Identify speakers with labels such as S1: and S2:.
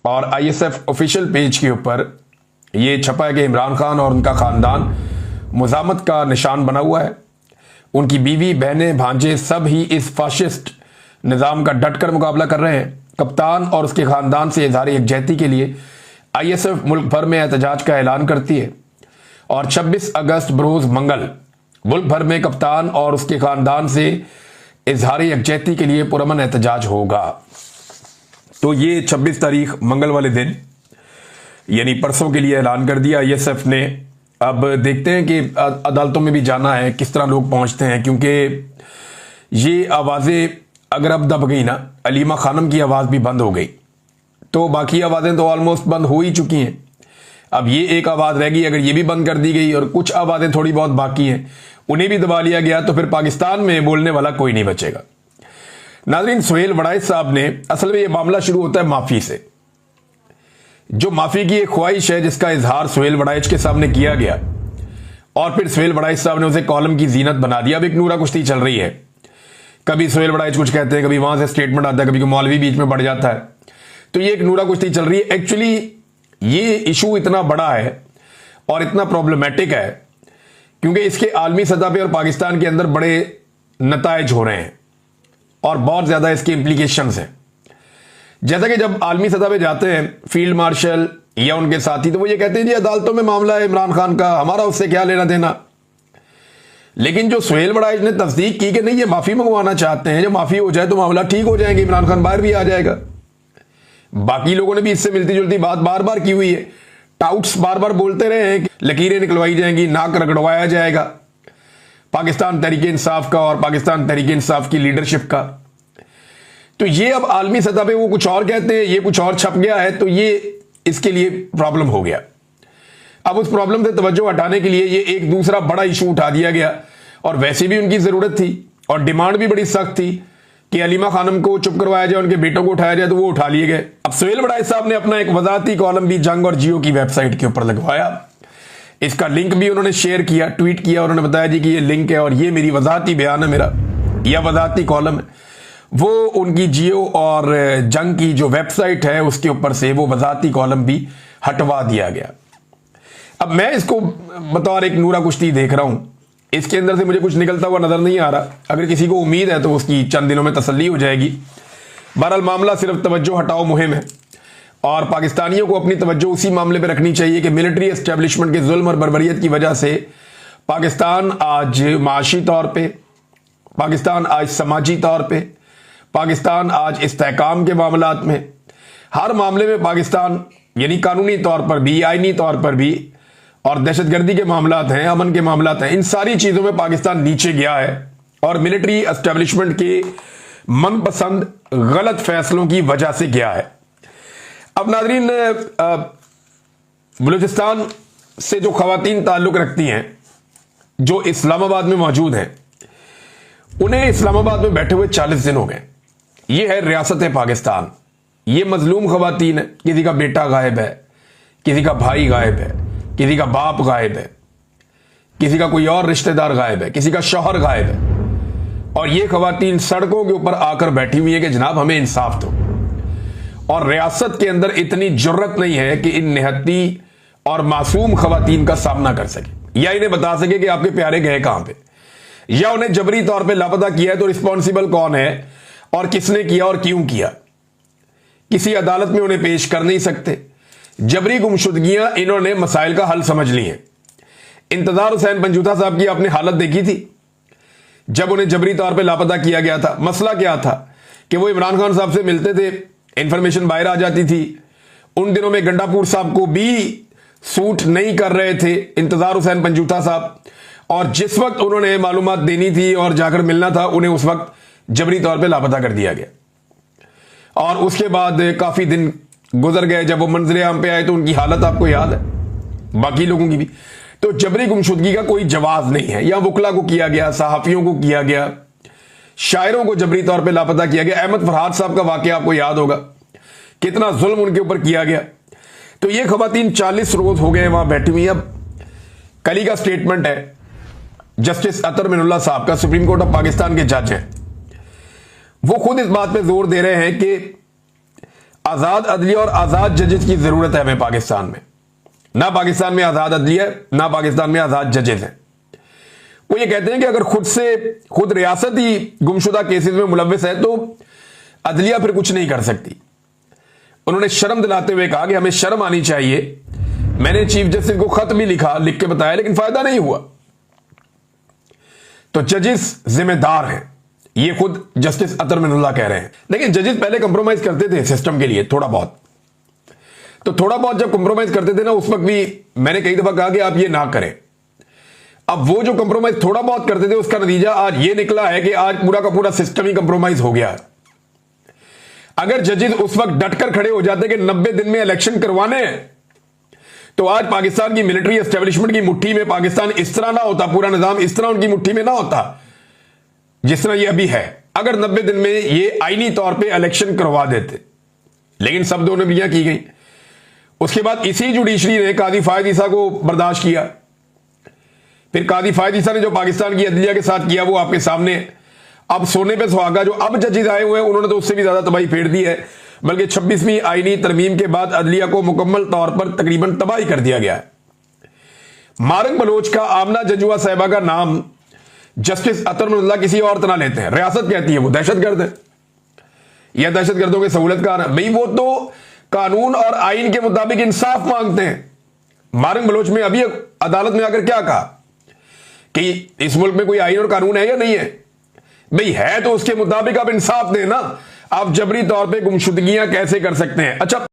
S1: और ISF official page के ऊपर ये छपा है कि इमरान खान और उनका खानदान मुजामत का निशान बना हुआ है। उनकी बीवी, बहनें, भांजे सब ही इस फाशिस्ट निज़ाम का डटकर मुकाबला कर रहे हैं। कप्तान और उसके खानदान से इजहार यकजहती के लिए आईएसएफ मुल्क भर में एहतजाज का ऐलान करती है और 26 अगस्त बरोज मंगल मुल्क भर में कप्तान और उसके खानदान से इजहार यकजहती के लिए पुरअमन एहतजाज होगा। तो ये 26 तारीख मंगल वाले दिन यानी परसों के लिए ऐलान कर दिया आईएसएफ ने। अब देखते हैं कि अदालतों में भी जाना है, किस तरह लोग पहुंचते हैं, क्योंकि ये आवाज़ें अगर अब दब गई ना, अलीमा खानम की आवाज़ भी बंद हो गई तो बाकी आवाज़ें तो ऑलमोस्ट बंद हो ही चुकी हैं। अब ये एक आवाज़ रह गई, अगर ये भी बंद कर दी गई और कुछ आवाज़ें थोड़ी बहुत बाकी हैं उन्हें भी दबा लिया गया तो फिर पाकिस्तान में बोलने वाला कोई नहीं बचेगा। नाज़रीन, सुहेल वड़ाइच साहब ने, असल में ये मामला शुरू होता है माफ़ी से। जो माफ़ी की एक ख्वाहिश है जिसका इजहार सुहेल वड़ाइच के सामने किया गया और फिर सुहेल वड़ाइच साहब ने उसे कॉलम की जीनत बना दिया। अब एक नूरा कुश्ती चल रही है, कभी सुहेल वड़ाइच कुछ कहते हैं, कभी वहां से स्टेटमेंट आता है, कभी मौलवी बीच में बढ़ जाता है। तो ये एक नूरा कुश्ती चल रही है। एक्चुअली ये इशू इतना बड़ा है और इतना प्रॉब्लमेटिक है क्योंकि इसके आलमी सतह पे और पाकिस्तान के अंदर बड़े नताइज हो रहे हैं और बहुत ज्यादा इसके इम्प्लीकेशंस हैं। जैसा कि जब आलमी सतह पे जाते हैं फील्ड मार्शल या उनके साथी तो वो ये कहते हैं जी अदालतों में मामला है इमरान खान का, हमारा उससे क्या लेना देना। लेकिन जो सुहेल वड़ाइच ने तस्दीक की कि नहीं ये माफी मंगवाना चाहते हैं, जब माफी हो जाए तो मामला ठीक हो जाएगा, इमरान खान बाहर भी आ जाएगा। बाकी लोगों ने भी इससे मिलती जुलती बात बार बार की हुई है। टाउट्स बार बार बोलते रहे हैं कि लकीरें निकलवाई जाएंगी, नाक रगड़वाया जाएगा पाकिस्तान तहरीक इंसाफ का और पाकिस्तान तहरीक इंसाफ की लीडरशिप का। तो ये अब आलमी सतह पे वो कुछ और कहते हैं, ये कुछ और छप गया है, तो ये इसके लिए प्रॉब्लम हो गया। अब उस प्रॉब्लम से तवज्जो हटाने के लिए ये एक दूसरा बड़ा इशू उठा दिया गया और वैसे भी उनकी जरूरत थी और डिमांड भी बड़ी सख्त थी कि अलीमा खानम को चुप करवाया जाए, उनके बेटों को उठाया जाए, तो वो उठा लिए गए। अब सुहेल वड़ाइच साहब ने अपना एक वजाती कॉलम भी जंग और जियो की वेबसाइट के ऊपर लगवाया। इसका लिंक भी उन्होंने शेयर किया, ट्वीट किया, उन्होंने बताया जी कि ये लिंक है और ये मेरी वजाती बयान है, मेरा यह वजाती कॉलम है। वो उनकी जियो और जंग की जो वेबसाइट है उसके ऊपर से वो वजाती कॉलम भी हटवा दिया गया। अब मैं इसको बतौर एक नूरा कुश्ती देख रहा हूं, इसके अंदर से मुझे कुछ निकलता हुआ नजर नहीं आ रहा। अगर किसी को उम्मीद है तो उसकी चंद दिनों में तसल्ली हो जाएगी। बहरहाल मामला सिर्फ तवज्जो हटाओ मुहिम है और पाकिस्तानियों को अपनी तवज्जो उसी मामले पर रखनी चाहिए कि मिलिट्री एस्टेब्लिशमेंट के जुल्म और बर्बरियत की वजह से पाकिस्तान आज माशी तौर पर, पाकिस्तान आज समाजी तौर पर, पाकिस्तान आज इस्तेहकाम के मामलात में, हर मामले में पाकिस्तान यानी कानूनी तौर पर भी, आईनी तौर पर भी और दहशतगर्दी के मामलात हैं, अमन के मामलात हैं, इन सारी चीजों में पाकिस्तान नीचे गया है और मिलिट्री एस्टेब्लिशमेंट के मनपसंद गलत फैसलों की वजह से गया है। अब नाजरीन, बलूचिस्तान से जो खवातीन ताल्लुक रखती हैं जो इस्लामाबाद में मौजूद हैं, उन्हें इस्लामाबाद में बैठे हुए 40 दिन हो गए। ये है रियासत पाकिस्तान, ये मजलूम खवातीन है, किसी का बेटा गायब है, किसी का भाई गायब है, किसी का बाप गायब है, किसी का कोई और रिश्तेदार गायब है, किसी का शौहर गायब है और ये खवातीन सड़कों के ऊपर आकर बैठी हुई है कि जनाब हमें इंसाफ दो। और रियासत के अंदर इतनी जुर्रत नहीं है कि इन निहत्ती और मासूम खवातीन का सामना कर सके या इन्हें बता सके कि आपके प्यारे गए कहां पे, या उन्हें जबरी तौर पे लापता किया है तो रिस्पॉन्सिबल कौन है और किसने किया और क्यों किया। किसी अदालत में उन्हें पेश कर नहीं सकते। जबरी गुमशुदगियां इन्होंने मसाइल का हल समझ ली हैं। इंतजार हुसैन पंजूथा साहब की आपने हालत देखी थी जब उन्हें जबरी तौर पे लापता किया गया था। मसला क्या था कि वो इमरान खान साहब से मिलते थे, इंफॉर्मेशन बाहर आ जाती थी। उन दिनों में गंडापुर साहब को भी सूट नहीं कर रहे थे इंतजार हुसैन पंजूथा साहब, और जिस वक्त उन्होंने मालूमात देनी थी और जाकर मिलना था उन्हें उस वक्त जबरी तौर पे लापता कर दिया गया। और उसके बाद काफी दिन गुजर गए, जब वो मंजिल आम पे आए तो उनकी हालत आपको याद है, बाकी लोगों की भी। तो जबरी गुमशुदगी का कोई जवाब नहीं है। या वकला को किया गया, सहाफियों को किया गया, शायरों को जबरी तौर पे लापता किया गया। अहमद फरहाद साहब का वाकया आपको याद होगा, कितना जुल्म उनके ऊपर किया गया। तो ये खवातीन 40 रोज हो गए वहां बैठी हुई। अब कल का स्टेटमेंट है जस्टिस अतर मिनुल्लाह साहब का, सुप्रीम कोर्ट ऑफ पाकिस्तान के जज हैं। वो खुद इस बात पे जोर दे रहे हैं कि आजाद अदलिया और आजाद जजेस की जरूरत है हमें पाकिस्तान में। ना पाकिस्तान में आजाद अदलिया है, ना पाकिस्तान में आजाद जजेस हैं। वो ये कहते हैं कि अगर खुद रियासत ही गुमशुदा केसेस में मुलव्वस है तो अदलिया फिर कुछ नहीं कर सकती। उन्होंने शर्म दिलाते हुए कहा कि हमें शर्म आनी चाहिए। मैंने चीफ जस्टिस को खत भी लिख के बताया, लेकिन फायदा नहीं हुआ। तो जजेस जिम्मेदार हैं, ये खुद जस्टिस अतर मिनुल्लाह कह रहे हैं। लेकिन जजेस पहले कंप्रोमाइज करते थे सिस्टम के लिए थोड़ा बहुत, तो थोड़ा बहुत जब कंप्रोमाइज करते थे ना, उस वक्त भी मैंने कई दफा कहा कि आप ये ना करें। अब वो जो कंप्रोमाइज थोड़ा बहुत करते थे उसका नतीजा आज ये निकला है कि आज पूरा का पूरा सिस्टम ही कंप्रोमाइज हो गया है। अगर जजेस उस वक्त डटकर खड़े हो जाते कि 90 दिन में इलेक्शन करवाने हैं, तो आज पाकिस्तान की मिलिट्री एस्टेब्लिशमेंट की मुट्ठी में पाकिस्तान इस तरह ना होता, पूरा निजाम इस तरह उनकी मुट्ठी में ना होता जिस तरह ये अभी है, अगर 90 दिन में ये आईनी तौर पे इलेक्शन करवा देते। लेकिन सब दो नबियां की गई। उसके बाद इसी जुडिशरी ने काजी फायद ईसा को बर्दाश्त किया। फिर काजी फायद ईसा ने जो पाकिस्तान की अदलिया के साथ किया वो आपके सामने। अब सोने पे सुहागा जो अब जजेस आए हुए हैं उन्होंने तो उससे भी ज्यादा तबाही फेर दी है, बल्कि 26वीं आईनी तरमीम के बाद अदलिया को मुकम्मल तौर पर तकरीबन तबाही कर दिया गया है। मारंग बलोच का आमना जजुआ साहिबा का नाम जस्टिस अतर मिनुल्लाह किसी और तरह लेते हैं। रियासत कहती है वो दहशतगर्द है या दहशतगर्दों के सहूलतकार है। भाई वो तो कानून और आइन के मुताबिक इंसाफ मांगते हैं। मारंग बलोच में अभी अदालत में आकर क्या कहा कि इस मुल्क में कोई आइन और कानून है या नहीं है? भाई है तो उसके मुताबिक आप इंसाफ दें ना। आप जबरी तौर पे गुमशुदगियां कैसे कर सकते हैं? अच्छा।